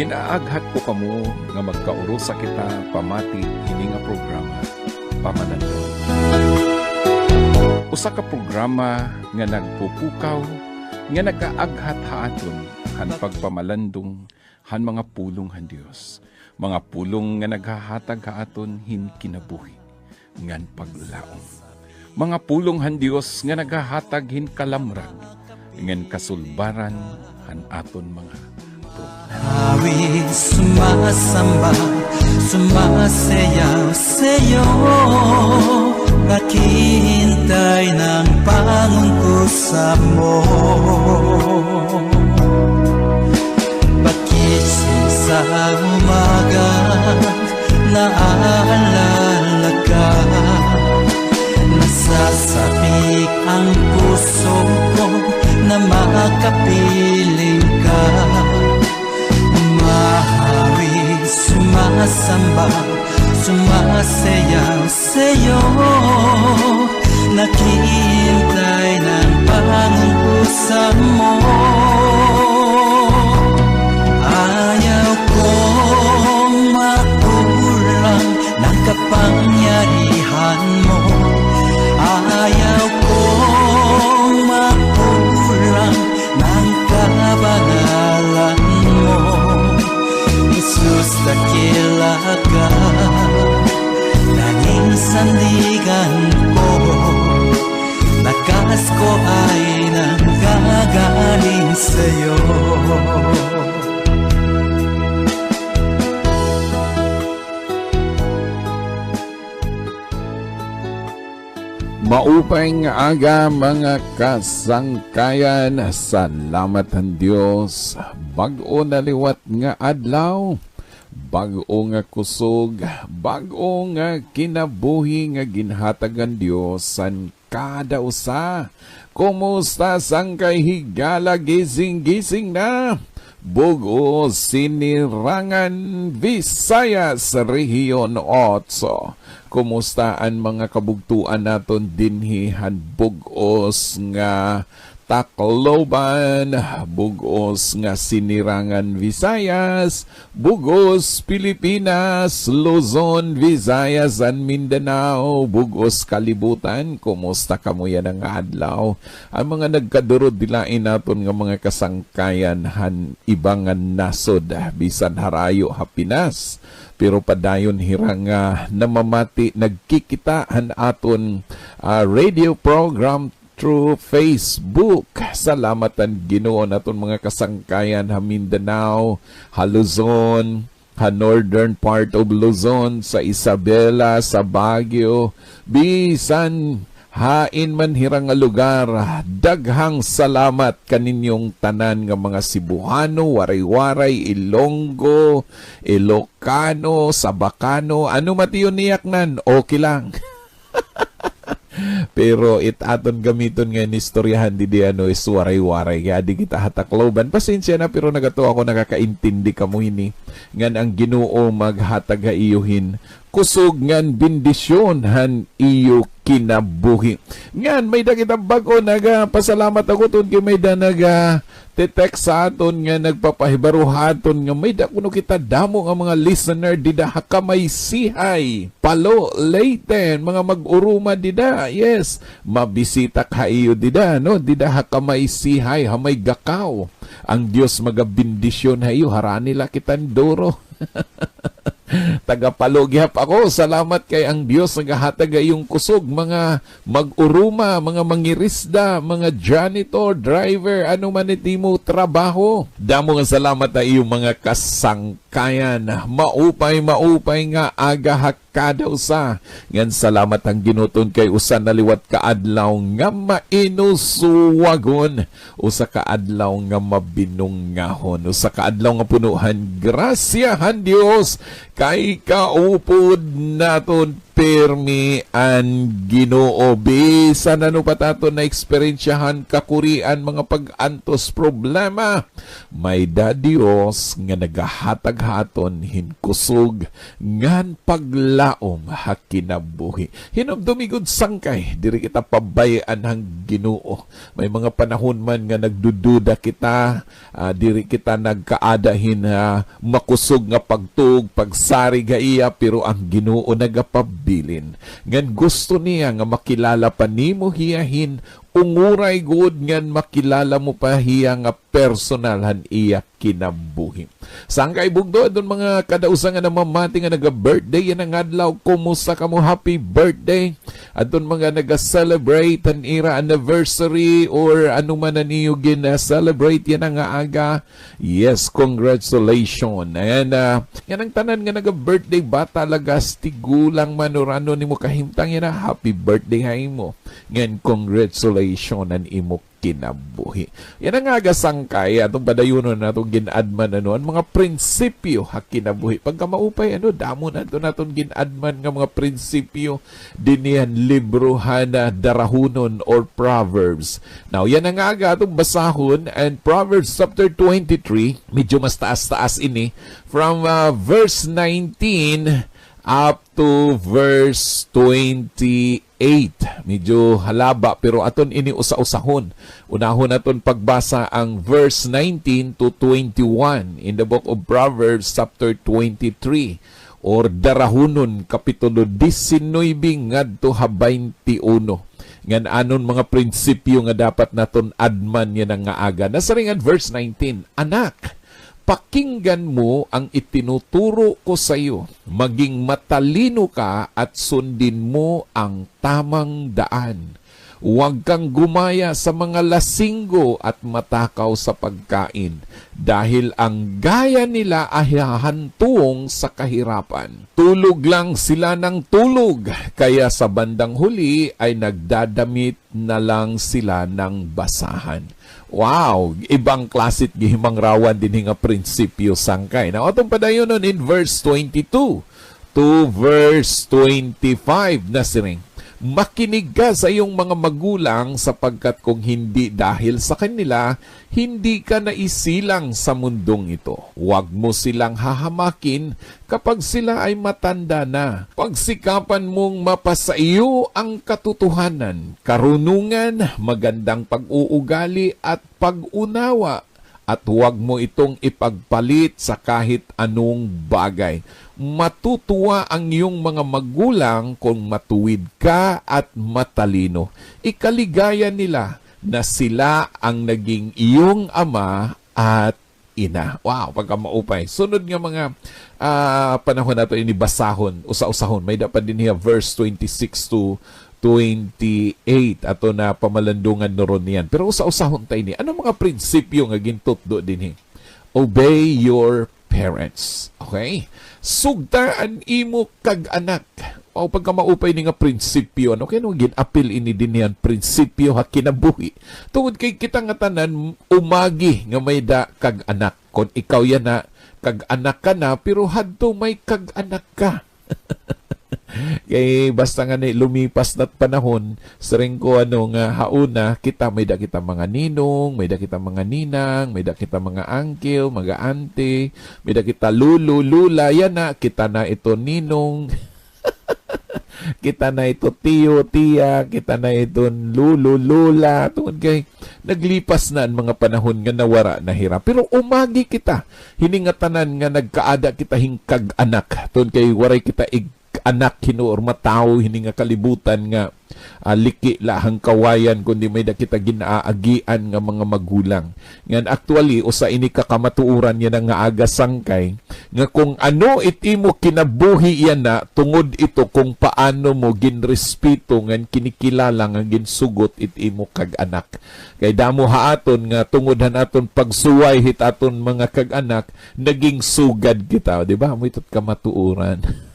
Ginaaghat ko kamo nga magkauro sa kita pamati ini nga programa Pamalandong. Usa ka programa nga nagpupukaw nga nagaaghat haaton han pagpamalandong han mga pulong han Dios. Mga pulong nga naghahatag haaton hin kinabuhi ngan paglaom. Mga pulong han Dios nga naghahatag hin kalamrag ngan kasulbaran han aton mga Awit sumasamba, sumasayaw sa'yo, naghihintay ng pangungkusap mo. Pagising sa umaga, naaalala ka, nasasabik ang puso ko na makapiling ka. Mahawi, sumasamba, sumasayaw sa'yo, naghihintay ng pangungkusap mo. Ayaw kong makulang ng kapangyarihan mo. Ayaw kong makulang ng kabangalan mo. Jesus, dakila ka, naging sandigan ko. Lakas ko ay nanggagaling sa'yo. Maupay nga aga mga kasangkayan, salamat ang Diyos. Bag-o naliwat nga adlaw, bag-o nga kusog, bag-o nga kinabuhi nga ginhatagan Diyos san kada usa. Kumusta sangkay higala, gising-gising na? Bugo Sinirangan, Visayas, Rehiyon 8. Kumusta ang mga kabugtuan naton dinhi han bugos nga Tacloban, bugos nga Sinirangan, Visayas, bugos Pilipinas, Luzon, Visayas, and Mindanao, bugos kalibutan. Kumusta kamo yan ang adlaw? Ang mga nagkadurod dilain naton nga mga kasangkayan han ibangan nasod, bisan harayo hapinas. Pero padayon hirang namamati nagkikitaan aton radio program through Facebook. Salamat ang Ginoo naton mga kasangkayan ha Mindanao, ha Luzon, ha northern part of Luzon, sa Isabela, sa Baguio, bisan hain man hirang nga lugar. Daghang salamat kaninyong tanan nga mga Cebuano, Waray-Waray, Ilonggo, Ilocano, Sabacano, ano matiyon niyaknan, okay lang. Pero aton gamiton nga nistoryahan di ano is waray-waray kaya di kita hatakloban. Pasensya na pero nagato ako nakakaintindi kamo ini ngan ang Ginoo maghatag ha iyuhin kusog ngan bendisyon han iyo kinabuhi. Ngan may da kita bago pasalamat ako tun kay may da text sa aton nga nagpapahibaruhaton nga may da kuno kita damo nga mga listener dida hakamay sihay Palo Leyten, mga mag-uruma dida. Yes, mabisita ka iyo dida no, dida hakamay sihay hamay gakaw. Ang Dios magabindisyon hayo haranila kitan duro. Tagapalugyap ako. Salamat kay ang Diyos nagahatag yung kusog, mga mag-uruma, mga mangirisda, mga janitor, driver, ano man iti mo trabaho. Damo nga salamat na iyong mga kasangkayan. Maupay nga aga kada usa. Ngan salamat ang ginuton kay usa naliwat ka adlaw nga mainusuwagon, usa ka adlaw nga mabinungahon, usa ka adlaw nga punuhan grasyahan Dios kay kaupod naton pirmi ang Ginoo. Bisan ano pa tato na eksperyensyahan kakurian mga pag-antos problema. May Dios nga nagahatag-haton hinkusog ngan paglaom hakinabuhi. Hinumdumigod sangkay diri kita pabayaan ang Ginoo. May mga panahon man nga nagdududa kita, diri kita nagkaadahin makusog nga pagtug, pagsari gaiya, pero ang Ginoo nagapabilin. Ngan gusto niya nga makilala pa nimo hiyahin, unguray good ngan makilala mo pa hiya nga personalhan iya kinabuhi. Saan kay bugdo doon mga kadausa nga namamati nga naga-birthday yan ang adlaw, kumusta ka mo, happy birthday. At doon mga naga-celebrate an ira anniversary or ano man na niyo gina-celebrate yan ang aga. Yes, congratulations. And yan ang tanan nga naga-birthday ba talaga stigulang manurano ni mo kahimtang yan na happy birthday hay mo. Ngayon, congratulations an imo kinabuhi. Yan ang agasangkay atong padayunon natong ginadman ano ang mga prinsipyo ha kinabuhi. Pagka maupay damo nato naton ginadman nga mga prinsipyo dinihan librohan na darahunon or Proverbs. Now yan ang aga atong basahon, and Proverbs chapter 23 medyo mas taas-taas ini from verse 19 up to verse 28. Medyo halaba pero aton ini usa-usahon. Unahon aton pagbasa ang verse 19 to 21 in the book of Proverbs chapter 23 or Darahunon kapitulo 19 ngadto 21. Ngan anon mga prinsipyo nga dapat naton adman yan nga aga. Nasaringan verse 19, anak, pakinggan mo ang itinuturo ko sa iyo. Maging matalino ka at sundin mo ang tamang daan. Huwag kang gumaya sa mga lasinggo at matakaw sa pagkain, dahil ang gaya nila ay hahantong sa kahirapan. Tulog lang sila ng tulog, kaya sa bandang huli ay nagdadamit na lang sila ng basahan. Wow! Ibang klasit gihimang rawan din nga prinsipyo sangkay. Now, atong padayon nun in verse 22 to verse 25 na siring. Makinig ka sa iyong mga magulang sapagkat kung hindi dahil sa kanila, hindi ka naisilang sa mundong ito. Huwag mo silang hahamakin kapag sila ay matanda na. Pagsikapan mong mapasaiyo ang katotohanan, karunungan, magandang pag-uugali at pag-unawa. At huwag mo itong ipagpalit sa kahit anong bagay. Matutuwa ang iyong mga magulang kung matuwid ka at matalino. Ikaligaya nila na sila ang naging iyong ama at ina. Wow, pagka maupay. Sunod nga mga panahon nato ini basahon, usa-usahon. May dapat din niya verse 26 to 28 ato na pamalandungan noron niyan. Pero usa-usahon tayo ni. Ano mga prinsipyo nga gintutdo din Obey your parents. Okay? Sugtaan imo kag anak. O pagka maupay ni nga prinsipyo, ano kaya nung gin-apil ini din yan, prinsipyo ha kinabuhi. Tungod kay kita nga tanan, umagi nga may da kag anak. Kung ikaw yan na, kag anak ka na, pero hadto may kag anak ka. Kay basta nga lumipas na't panahon, saring ko nga hauna, kita may da kita mga ninong, may da kita mga ninang, may da kita mga uncle, mga auntie, may da kita lulu, lula, yan na, kita na ito ninong, kita na ito tiyo, tiya, kita na ito lulu, lula, tungod kay naglipas na ang mga panahon nga nawara na hirap. Pero umagi kita, hiningatanan nga nagkaada kita hingkag anak, tungod kay waray kita anak hinuor mataw hininga kalibutan nga liki lahang kawayan kundi may da kita ginaagian nga mga magulang. Ngan actually usa ini kakamatuuran yan nga aga sangkay nga kung ano iti mo kinabuhi yan na tungod ito kung paano mo ginrespeto ngan kinikilala nga ginsugot iti mo kag anak. Kay damo haaton nga tungod aton pagsuway hit aton mga kag anak naging sugad kita, di ba? Mo itot kamatuuran.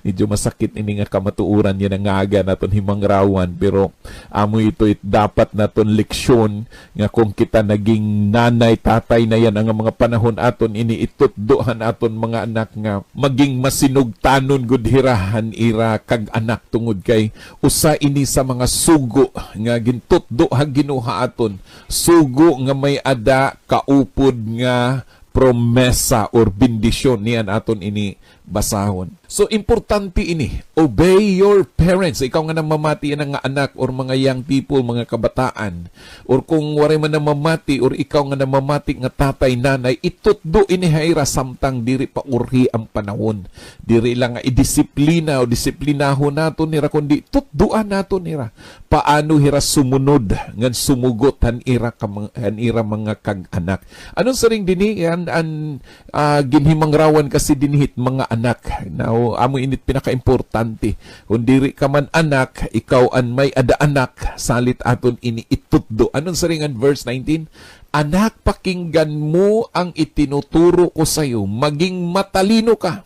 Medyo masakit ini nga kamatuuran yan ang ngaga naton himangrawan, pero amo ito dapat naton leksyon nga kung kita naging nanay tatay na yan ang mga panahon aton ini itutduhan aton mga anak nga maging masinugtanon gud hirahan ira kag anak tungod kay usa ini sa mga sugo nga gintutdo ha Ginuha aton, sugo nga may ada kaupod nga promesa or bendisyon niyan aton ini basahon. So, importante ini. Obey your parents. Ikaw nga namamati ang nga anak or mga young people, mga kabataan. Or kung wari man namamati or ikaw nga namamati nga tatay, nanay, itutdo ini haira samtang diri pa urhi ang panahon. Diri lang nga idisiplina o disiplinahon nato nira, kundi tutduan nato nira. Paano hira sumunod ngan sumugot han ira mga kag anak. Anong saring dini yan ginhimangrawan kasi dinhit mga anak. Now, amo init pinaka-importante. Kung diri ka man anak, ikaw an may ada anak, salit aton ini itutdo. Anong saringan verse 19? Anak, pakinggan mo ang itinuturo ko sa iyo. Maging matalino ka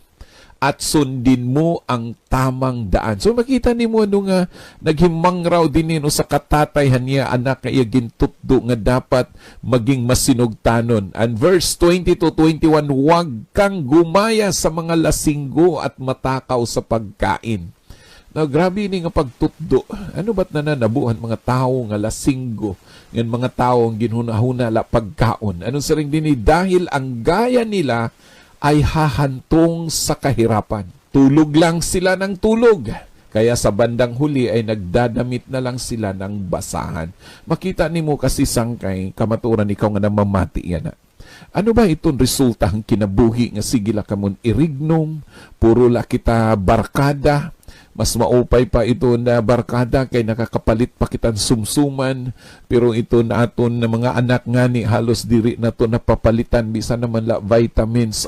at sundin mo ang tamang daan. So makita ni mo ano nga naghimang raw din no sa katatayhan niya anak kaya gintutdo nga dapat maging masinugtanon. And verse 20 to 21, huwag kang gumaya sa mga lasinggo at matakaw sa pagkain. Now, grabe ni nga pagtutdo. Ano ba't nananabuhan mga tao nga lasinggo? Ng mga tao ang ginhunahuna la pagkaon. Anong saring din dahil ang gaya nila ay hahantong sa kahirapan. Tulog lang sila ng tulog. Kaya sa bandang huli ay nagdadamit na lang sila ng basahan. Makita ni mo kasi sangkay, kamaturan ikaw nga namamati yan. Ano ba itong resulta ang kinabuhi nga sigila kamon irignom, puro la kita barkada, mas maupay pa ito na barkada kay nakakapalit pa kitang sumsuman, pero ito na aton na mga anak nga ni halos diri na to napapalitan bisan naman la vitamins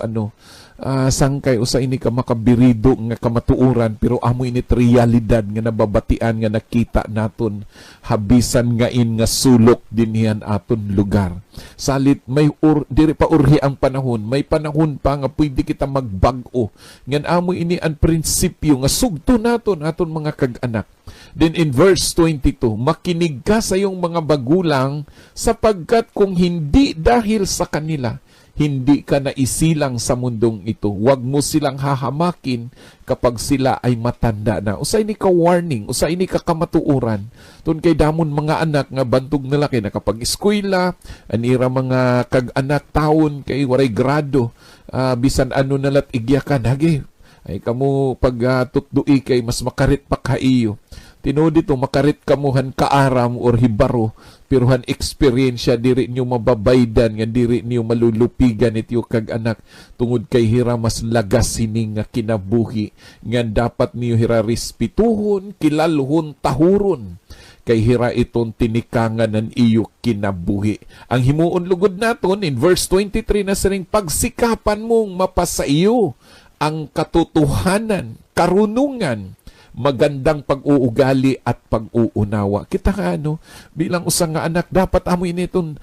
sangkay usa ini ka makabirido nga kamatuuran, pero amo init realidad nga nababatian nga nakita naton habisan nga in nga sulok dinhian aton lugar. Salit may diri pa urhi ang panahon, may panahon pa nga pwede kita magbag-o. Ngan amo ini ang prinsipyo nga sugto naton aton mga kag-anak. Then in verse 22, makinig ka sa iyong mga bagulang sapagkat kung hindi dahil sa kanila, hindi ka na isilang sa mundong ito. Huwag mo silang hahamakin kapag sila ay matanda na. Usay ni ka warning, usay ni ka kamatuuran. Tun kay damon mga anak nga bantog na laki na kapag eskwela, anira mga kag-anak taon kay waray grado, bisan ano nalat igyakan, hagi. Ay kamo pag tutdui kay mas makarit pa kaiyo. Tinod dito, makarit kamuhan kaaram or hibaro, pero han experience diri niyo mababaydan, nga diri niyo malulupigan itiyo kag anak, tungod kay hira mas lagas sining nga kinabuhi, nga dapat niyo hira respituhon, kilalhon, tahuron, kay hira itong tinikangan ng iyo kinabuhi. Ang himuon lugod naton, in verse 23 na siring, pagsikapan mong mapasa iyo ang katotohanan, karunungan, magandang pag-uugali at pag-uunawa. Kita nga bilang usang nga anak, dapat amoy niton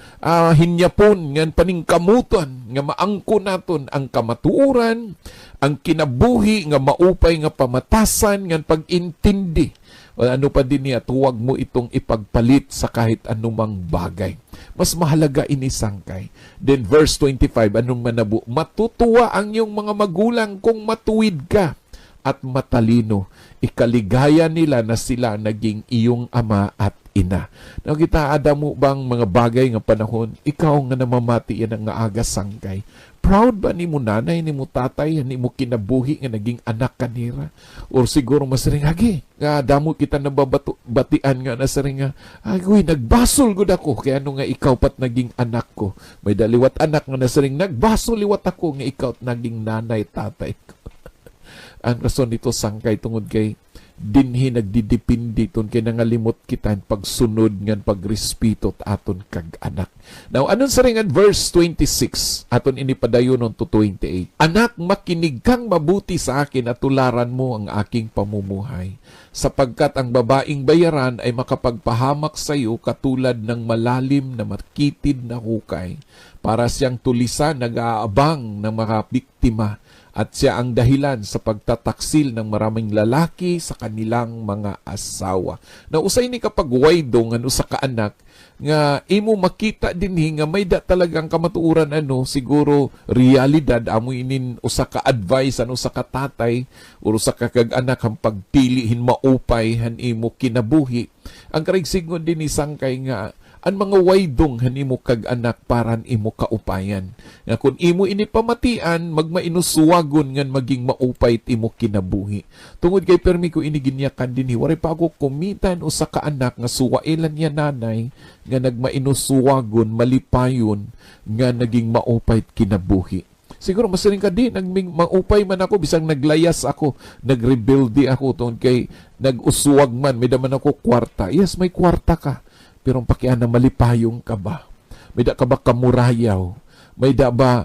hinyapon, ngan paningkamutan, nga maangko naton ang kamatuuran, ang kinabuhi, nga maupay nga pamatasan, ngan pag-intindi. O ano pa din niya, tuwag mo itong ipagpalit sa kahit anumang bagay. Mas mahalaga inisangkay. Then verse 25, anong manabu? Matutuwa ang iyong mga magulang kung matuwid ka at matalino. Ikaligaya nila na sila naging iyong ama at ina. Now, kita mo bang mga bagay nga panahon, ikaw nga namamati yan ang nga aga sangkay. Proud ba ni mo nanay, ni mo tatay, ni mo kinabuhi nga naging anak kanira? Or siguro masaring, hagi, nga damo kita nababatian nga nasaring nga, agoy, nagbasol gud ako, kaya ano nga ikaw pat naging anak ko. May daliwat anak nga nasaring, nagbasol liwat ako, nga ikaw naging nanay, tatay ko. Ang rason nito sangkay tungod kay dinhi nagdidipindi ton kay nangalimot kita pagsunod ngan pagrespeto aton kag anak. Now anon sa ringan verse 26 aton inipadayon to 28. Anak, makinig kang mabuti sa akin at tularan mo ang aking pamumuhay, sapagkat ang babaeng bayaran ay makapagpahamak sa iyo katulad ng malalim na makitid na hukay, para siyang tulisan nag-aabang ng mga biktima at siya ang dahilan sa pagtataksil ng maraming lalaki sa kanilang mga asawa. Na usay ni kapag waydo nga usa ka anak nga imo makita dinhi nga may da talagang kamatuuran siguro realidad amo inin usa ka advice usa ka tatay o usa ka kag-anak ang pagpilihin maupay han imo kinabuhi. Ang karigsigon din ni sangkay nga ang mga waydong hanimo kag anak paran imo kaupayan. Nga kung imo ini pamatian, magmainusuwagon ngan maging maupay imo kinabuhi. Tungod kay permi ko ini ginyakan dinhi, wari pa ako kumitan usa ka anak nga suwailan niya nanay nga nagmainusuwagon, malipayon nga naging maupay kinabuhi. Siguro masaling ka din, maupay man ako, bisang naglayas ako, nagrebelde ako, tungod kay nag-usuwag man, may daman ako kwarta. Yes, may kwarta ka. Pero ang pakian na malipayong ka ba? May da ka ba kamurayaw? May da ba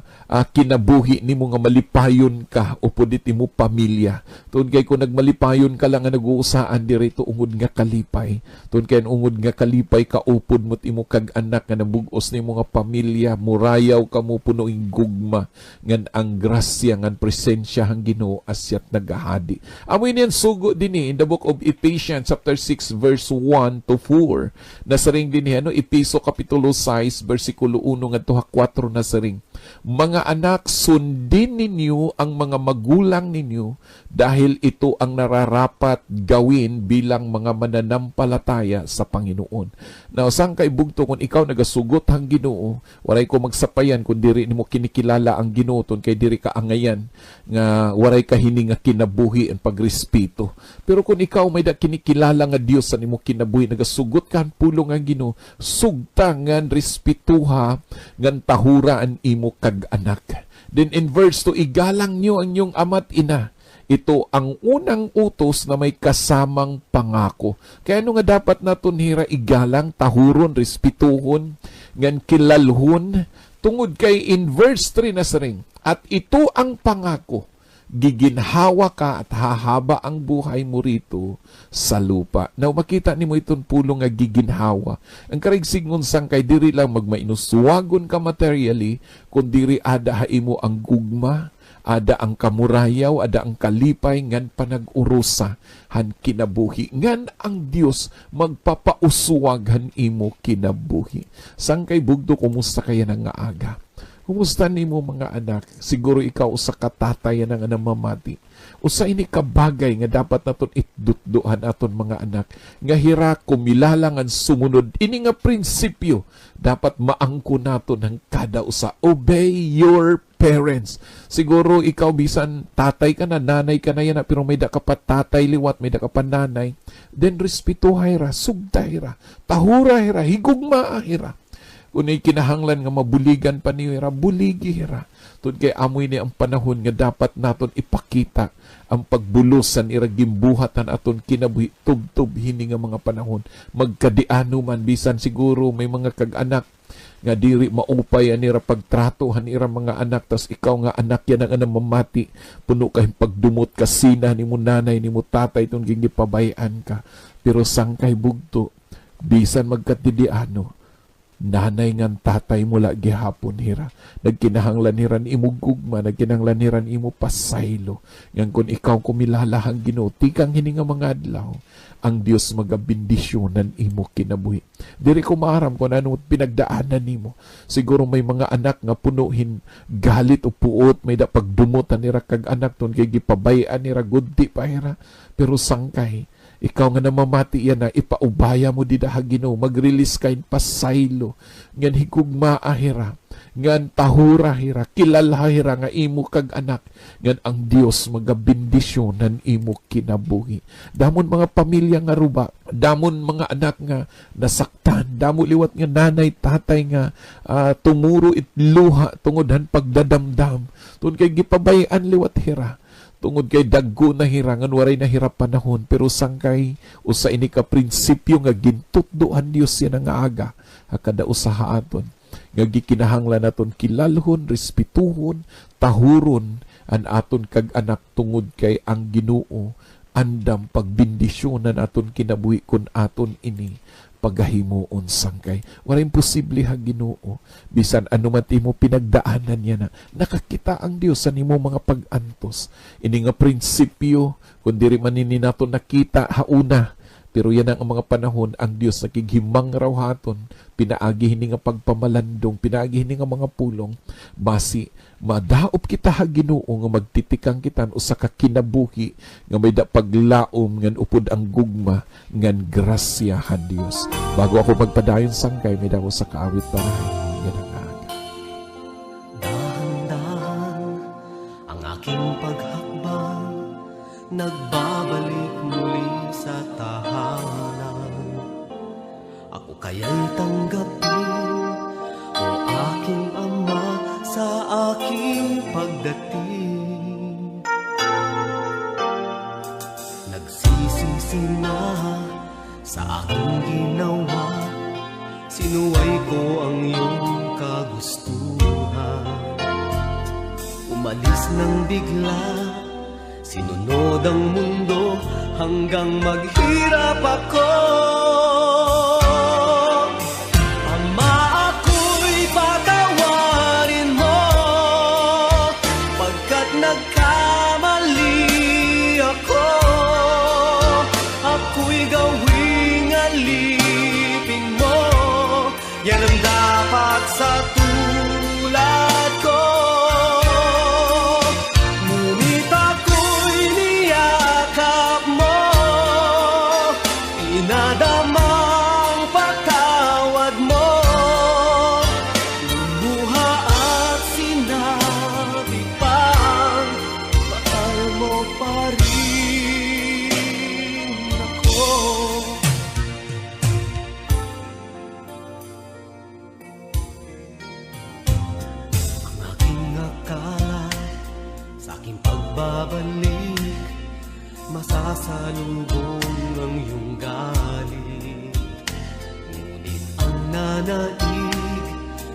kinabuhi ni mo nga malipayon ka o pudit mo pamilya? Tuon kay kung nagmalipayon ka lang nga nag-uusaan dirito ungod nga kalipay. Tuon kay ungod nga kalipay ka upod mo imo kag anak nga nabugos ni mo nga pamilya, murayaw ka mo punoing gugma ngan ang grasya ngan presensya hang Ginoo asyat nagahadi. Amoy niyan sugo dinhi in the book of Ephesians chapter 6 verse 1 to 4. Nasaring dinhi Episo kapitulo 6 bersikulo 1 ngadto 4 na ring. Mga anak, sundin ninyo ang mga magulang ninyo dahil ito ang nararapat gawin bilang mga mananampalataya sa Panginoon. Now, saan kay bugto kung ikaw nagasugot ang Ginoo, waray ko magsapayan kung diri nimo kinikilala ang Ginoo ton kay diri ka angayan nga waray ka hini nga kinabuhi ang pagrespeto. Pero kung ikaw may da kinikilala nga Dios sa nimo kinabuhi, nagasugot ka ang pulong ang Ginoo, sugta ngan respetuha ngan tahura imo kag anak. Then in verse 2, igalang nyo ang inyong ama't ina. Ito ang unang utos na may kasamang pangako. Kaya nga dapat naton hira igalang, tahuron, respetuhon, ngan kilalhon, tungod kay in verse 3 na saring, at ito ang pangako, giginhawa ka at hahaba ang buhay mo rito sa lupa. Now, makita ni mo itong pulong nga giginhawa. Ang karigsigon sang kay diri lang magmainusuwagon ka materially, kung diri ada haimo ang gugma, ada ang kamurayaw, ada ang kalipay, ngan panag-urusa, han kinabuhi. Ngan ang Dios magpapausuwag han imo kinabuhi. Sang kay bugdo, kumusta kaya nga aga? Kumusta nimo mga anak? Siguro ikaw usa ka tatay nga namamati. Usa ini ka bagay nga dapat naton itdutduhan aton mga anak. Nga hira kumilalangan sumunod ini nga prinsipyo dapat maangko naton ang kada usa. Obey your parents. Siguro ikaw bisan tatay ka na, nanay ka na yan, pero may da ka pa tatay liwat, may da ka pa nanay. Then respetuhay ra, sugday ra, tahura hira, higugma hira. Kung kinahanglan nga mabuligan pa niyo, buligi hira. Tun kay amoy ni ang panahon nga dapat naton ipakita ang pagbulusan iragimbuhatan aton kinabuhi tub-tub hini nga mga panahon. Magkadiano man bisan siguro may mga kag-anak nga diri maupay anira pagtrato hanira mga anak, tas ikaw nga anak yan ang mamati, puno kay pagdumot kasina ni mo nanay ni mo tatay tun gipabayaan ka. Pero sangkay bugto bisan magkatidiano, nanay ngan tatay mula gihapon hira. Nagkinahanglan hiran imo gugma, nagkinahanglan hiran imo pasaylo. Ngan kun ikaw kumilalahang Ginoo, tikang hini nga mga adlaw, ang Dios magabindisyonan imo kinabuhi. Diri ko maaram kung ano pinagdaanan nimo. Siguro may mga anak nga punuhin galit o puot, may da pagdumutan nira kag anak ton kay gipabayan nira gudti pa hira. Pero sangkay ikaw nga namamati yan na ipaubaya mo di daha Ginoo, mag-release kain pasaylo, ngan higugma ahira, ngan tahura hira, kilala hira nga imo kag anak, ngan ang Dios magabindisyonan imo kinabuhi. Damon mga pamilya nga ruba, damon mga anak nga nasaktan, damo liwat nga nanay, tatay nga tumuro itluha, tungodhan pagdadamdam, tun kay gipabayan liwat hira. Tungod kay daggo na hirangan, waray na hirap panahon, pero sangkay usa ini ka prinsipyo nga gintutduan Dios yan nga aga, hakada usaha aton nga gikinahanglan naton kilalhon, respetuhon, tahuron an aton kag anak, tungod kay ang Ginoo andam pagbindisyonan aton kinabuhi kun aton ini pagahimuon sangkay. Wala imposible ha Ginoo. Bisan ano man mo pinagdaanan niya na nakakita ang Dios sa nimo mga pag-antos. Ini nga prinsipyo kun diri man nini nato nakita hauna. Pero yan ang mga panahon ang Dios nakighimang raw haton, pinaagi hini nga pagpamalandong, pinaagi hini nga mga pulong, basi madaop kita ha Ginoo nga magtitikang kitan usa ka kinabuhi nga may da paglaom ngan upod ang gugma ngan grasya ha Dios. Bago ako magpadayon sangkay, may daw sa kaawit parahay yan ang aga. Dahan-dahan ang aking paghakbang, nagbabalik muli sa tahanan. Ako kaya'y tanggapin, o aking Ama, sa aking pagdating. Nagsisisi na sa aking ginawa, sinuway ko ang iyong kagustuhan. Umalis ng bigla, sinunod ang mundo hanggang maghirap ako. Ama, ako'y patawarin mo, pagkat nagkamali ako. Ako'y gawing alipin mo, yan ang dapat sa tulad ko. Babalik, masasalubong ang iyong galing. Ngunit ang nanaig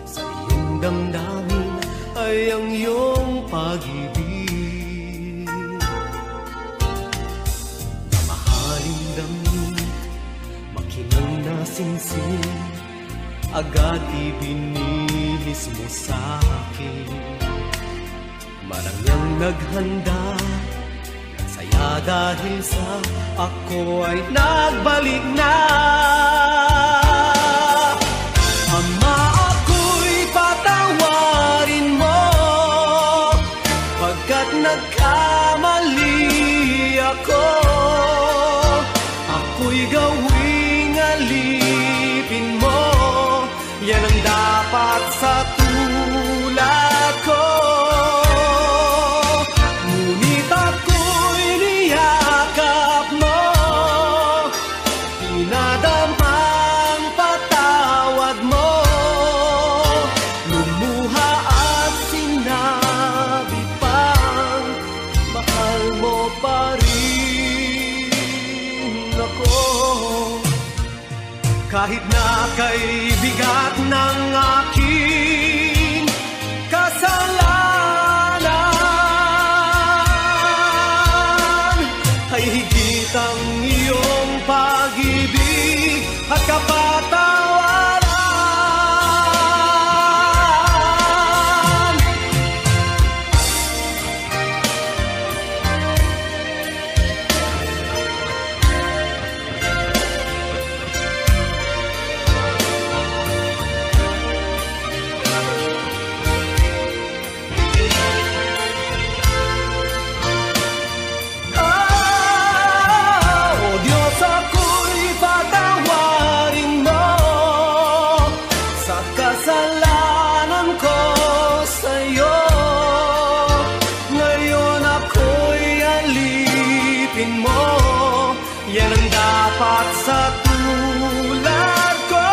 sa iyong damdamin ay ang iyong pag-ibig. Mamahaling damit, makinang nasinsin, agad ibinihis mo sa akin. Marangyang naghanda, nagsaya dahil sa ako ay nagbalik na. Ama, ako'y patawarin mo, pagkat nagkamali ako. Ako'y gawing alipin mo, yan ang dapat sa tulad ko. Kahit na kay bigat ng aking kasalanan, ay higit ang iyong pag-ibig at kapatawaran. Sa tulad ko,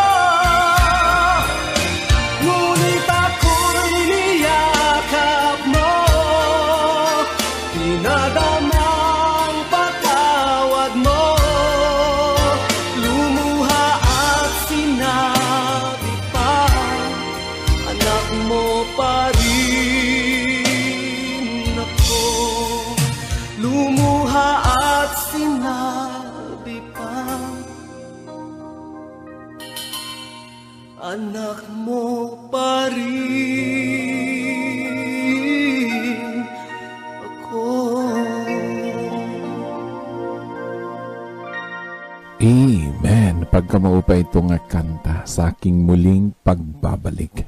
ngunit ako'y niyakap mo, pinadamang patawad mo, lumuha at sinabi pa, anak mo pa rin ako. Lumuha at sinabi pa, anak mo pa rin ako. Amen. Pagkamao pa ito nga kanta sa aking muling pagbabalik.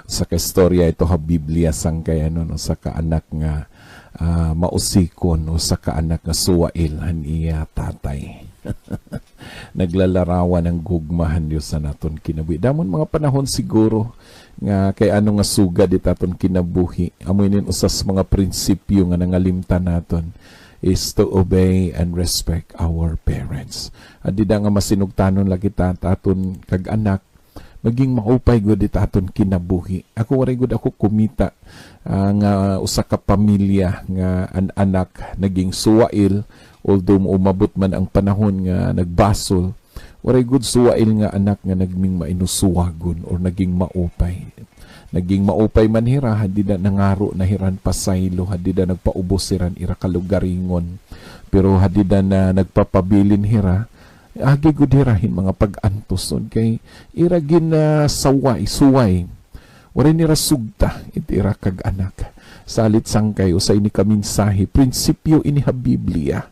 Sa kastorya ito ha Biblia sang kaya no, sa kaanak nga mausikon o sa kaanak nga suwail han iya tatay. Naglalarawan ng gugmahan Diyos sa naton kinabuhi. Damon mga panahon siguro nga kay ano nga sugad itaton kinabuhi. Amoy usas mga prinsipyo nga nangalimtan naton is to obey and respect our parents. At di da nga masinugtanon lagi taton kag anak maging maupay gud itaton kinabuhi. Ako waray gud ako kumita nga usa ka pamilya nga an anak naging suwail, although umabot man ang panahon nga nagbasol, waray gud suwail nga anak nga nagming mainusuwagon or naging maupay. Naging maupay man hira, hadi na nangaro na hiran pasaylo, hadi na nagpaubos hiran ira kalugaringon. Pero hadi na nagpapabilin hira, agi gud hirahin mga pag-antos nun kay ira gin suway. Waray nira sugta, iti ira kag anak. Salit sangkay, usay ni kaminsahi, prinsipyo ini ha Biblia.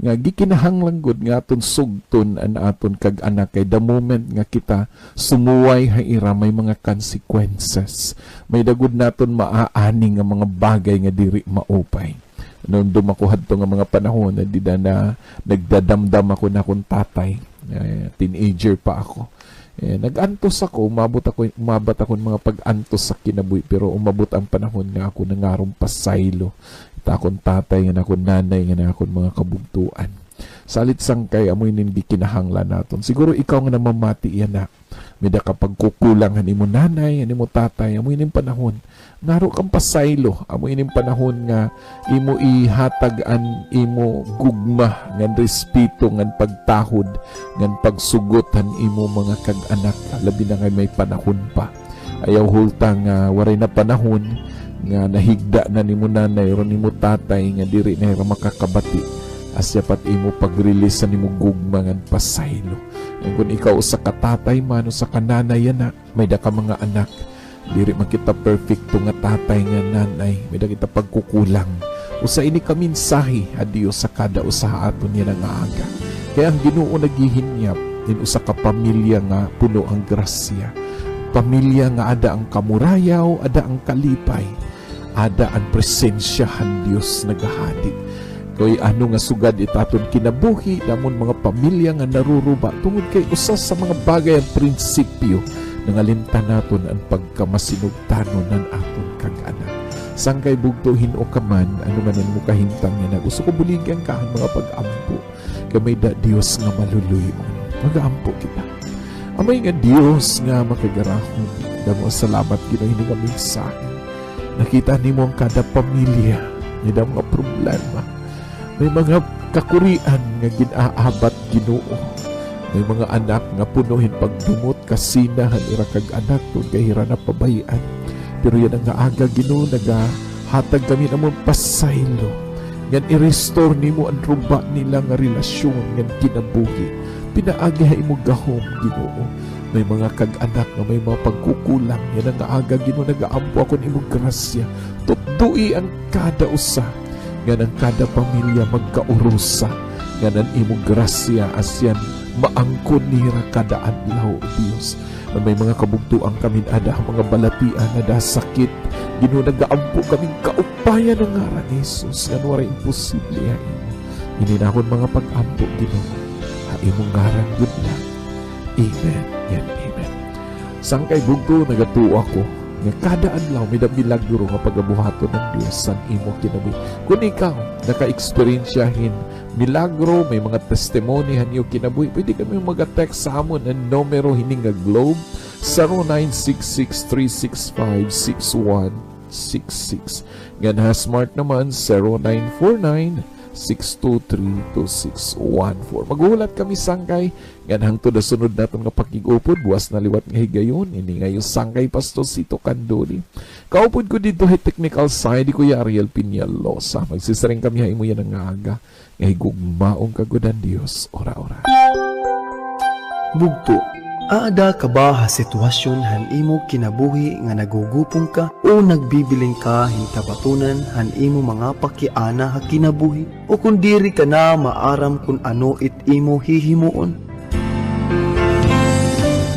Nga gikinahanglang gud nga aton sugton an aton kag anak kay the moment nga kita sumuway ha ira may mga consequences. May dagud naton maaani nga mga bagay nga diri maupay. Noon dumakuhad to nga mga panahon na di na nagdadamdam ako na akong tatay. Teenager pa ako. Nag-antos ako, umabot ako ng mga pag-antos sa kinabuhi, pero umabot ang panahon nga ako nangarong pasaylo. Ita akong tatay, nga akong nanay, nga akong mga kabugtuan. Salit sangkay, amoy hindi kinahanglan naton. Siguro ikaw nga namamati yan na. Mida kapag kukulang, hani mo nanay, hani mo tatay, amoy ning panahon. Naro kang pasaylo, amoy ning panahon nga imo ihatagan, imo gugma, ngan respeto, ngan pagtahod, ngan pagsugotan imo mga kag-anak. Labi na ngay may panahon pa. Ayaw hultang waray na panahon nga nahigda na nimo nanay o nimo tatay nga diri na hira makakabati. Asya pat imo pag-release nimo gugma ngan pasaylo. Kung ikaw sa katatay man o sa kananay na, may da ka mga anak. Diri man kita perfecto nga tatay nga nanay. May da kita pagkukulang. Usa ini ka mensahe adiyo sa kada usaha aton niya nga aga. Kaya ang Ginoo naghihinyap din usa ka pamilya nga puno ang grasya. Pamilya nga ada ang kamurayaw, ada ang kalipay, ada ang presensyahan Dios nagahadi. Kay ano nga sugad itaton kinabuhi damon mga pamilya nga naruruba tungod kay usa sa mga bagay ang prinsipyo nangalimtan naton ang pagkamasinugtanon ng aton kag anak. Sangkay bugtuhin o kaman ano man mo kahimtang nga gusto ko buligyan ka ang mga pag-ampo kay may da Dios nga maluluyon. Mag-aampo kita. Amay nga Dios nga makagarahon. Damo salamat ginahin nga mensahe. Nakita nimo ang kada pamilya, may mga problema. May mga kakurian nga ginaabat Ginoo. May mga anak nga punuhin pagdumot kasinahan ira kag anak tun kay hira na pabayaan. Pero yan ang aga Ginoo nagahatag kami namon pasaylo. Ngan i-restore nimo ang ruba nila nga relasyon ngan kinabuhi. Pinaagi ha imo gahom Ginoo. May mga kag-anak nga may mga pagkukulang. Yan ang aga Ginoo nagaampo ako nimo grasya. Tutdui ang kada usa. Nga ng kada pamilya magkaurusa. Nga ng imong grasya asyan maangkon nira kada adlaw Dios. May mga kabugtuang kami ada mga balatian ada sakit. Ginoo nagaampo kaming kaupayan ng ngaran ni Jesus. Nga wala imposible ha imo. Ininakon mga pag-ampo Ginoo. Ha imong ngaran good lang. Amen. Yan, amen. Sangkay bugto nagatuo ako. Nga kada adlaw may milagro nga pagabuhaton ng Dios san imo kinabuhi. Kung ikaw naka-experiensyahin milagro, may mga testimony hanyo kinabuhi, pwede kami mag-text sa amon ang numero hining nga Globe 0966-365-6166. Nga na smart naman 0949-623-2614. Maghulat kami sangkay ganhang to na sunod naton nga pakigupod buwas na liwat nga higayon ini ngayon sangkay Pastor Sito Candoli. Kaupod ko dito hay technical side di Kuya Ariel Piñalosa. Magsisaring kami ha imo yan nga aga nga higugmaong kagudan Dios ora-ora. Bugto Aada ka ba ha sitwasyon han imo kinabuhi nga nagugupong ka o nagbibiling ka hintabatunan han imo mga pakiana ha kinabuhi o kung diri ka na maaram kung ano it imo hihimuon?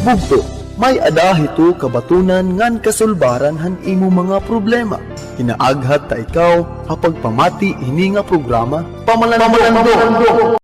Bugto, may ada hito kabatunan ngan kasulbaran han imo mga problema. Hinaaghat ta ikaw hapag pamati ini nga programa Pamalandong.